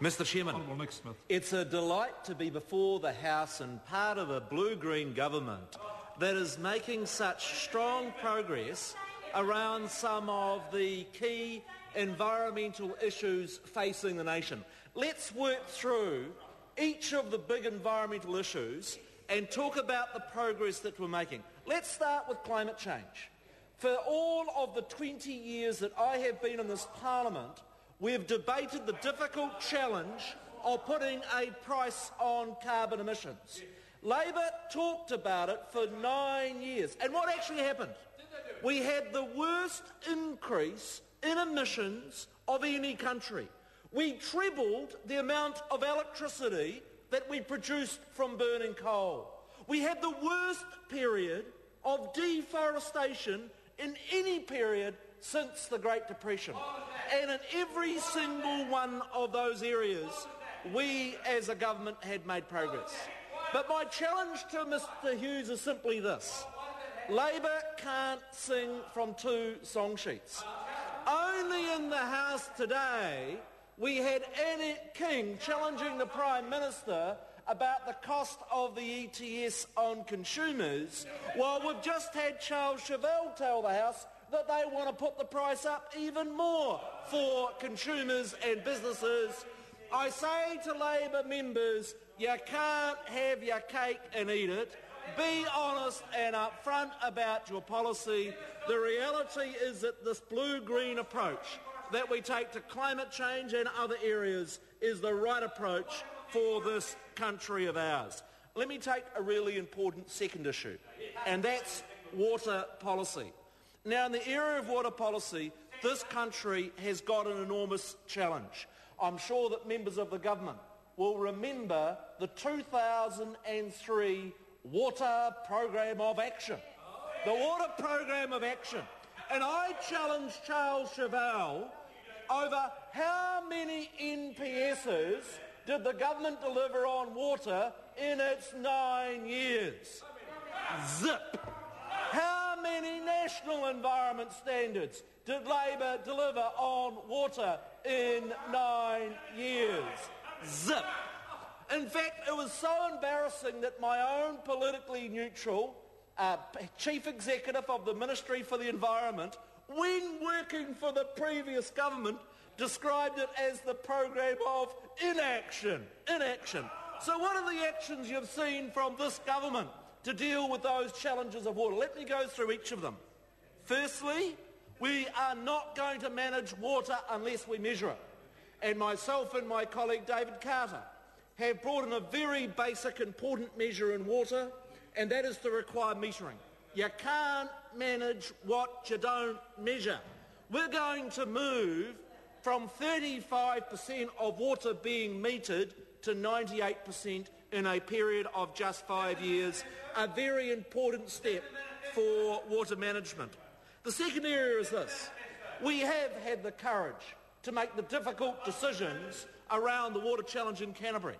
Mr Chairman, it's a delight to be before the House and part of a blue-green government that is making such strong progress around some of the key environmental issues facing the nation. Let's work through each of the big environmental issues and talk about the progress that we're making. Let's start with climate change. For all of the 20 years that I have been in this Parliament, we've debated the difficult challenge of putting a price on carbon emissions. Labor talked about it for 9 years. And what actually happened? We had the worst increase in emissions of any country. We trebled the amount of electricity that we produced from burning coal. We had the worst period of deforestation in any period since the Great Depression. And in every single one of those areas, we as a government had made progress. But my challenge to Mr Hughes is simply this. Labor can't sing from two song sheets. Only in the House today we had Annette King challenging the Prime Minister about the cost of the ETS on consumers, while we've just had Charles Chauvel tell the House that they want to put the price up even more for consumers and businesses. I say to Labor members, you can't have your cake and eat it. Be honest and upfront about your policy. The reality is that this blue-green approach that we take to climate change and other areas is the right approach for this country of ours. Let me take a really important second issue, and that's water policy. Now, in the area of water policy, this country has got an enormous challenge. I'm sure that members of the government will remember the 2003 Water Programme of Action. The Water Programme of Action. And I challenged Charles Chauvel over how many NPSs did the government deliver on water in its 9 years? Zip. How many national environment standards did Labor deliver on water in 9 years? Zip. In fact, it was so embarrassing that my own politically neutral Chief Executive of the Ministry for the Environment, when working for the previous government, described it as the programme of inaction. Inaction. So what are the actions you've seen from this government to deal with those challenges of water? Let me go through each of them. Firstly, we are not going to manage water unless we measure it. And myself and my colleague David Carter have brought in a very basic, important measure in water, and that is to require metering. You can't manage what you don't measure. We're going to move from 35% of water being metered to 98% in a period of just 5 years, a very important step for water management. The second area is this. We have had the courage to make the difficult decisions around the water challenge in Canterbury.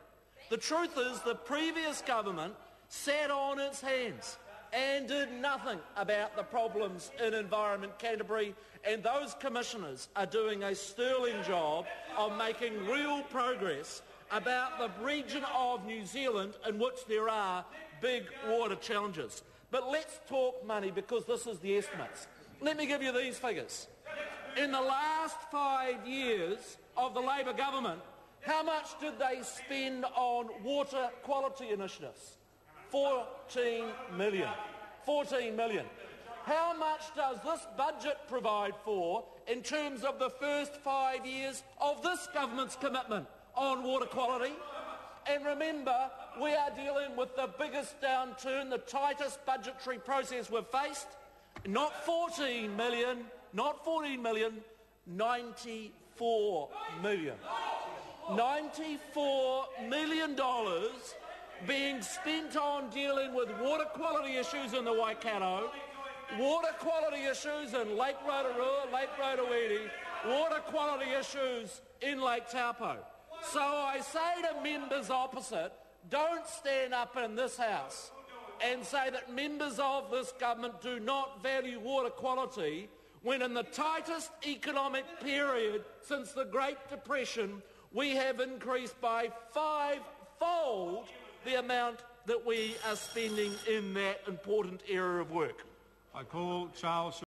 The truth is the previous government sat on its hands and did nothing about the problems in Environment Canterbury, and those commissioners are doing a sterling job of making real progress about the region of New Zealand in which there are big water challenges. But let's talk money, because this is the estimates. Let me give you these figures. In the last 5 years of the Labor government, how much did they spend on water quality initiatives? 14 million. 14 million. How much does this budget provide for in terms of the first 5 years of this government's commitment on water quality? And remember, we are dealing with the biggest downturn, the tightest budgetary process we've faced. Not 14 million, not 14 million, 94 million. $94 million being spent on dealing with water quality issues in the Waikato, water quality issues in Lake Rotorua, Lake Rotowiri, water quality issues in Lake Taupo. So I say to members opposite, don't stand up in this House and say that members of this government do not value water quality, when in the tightest economic period since the Great Depression, we have increased by 5-fold the amount that we are spending in that important area of work. I call Charles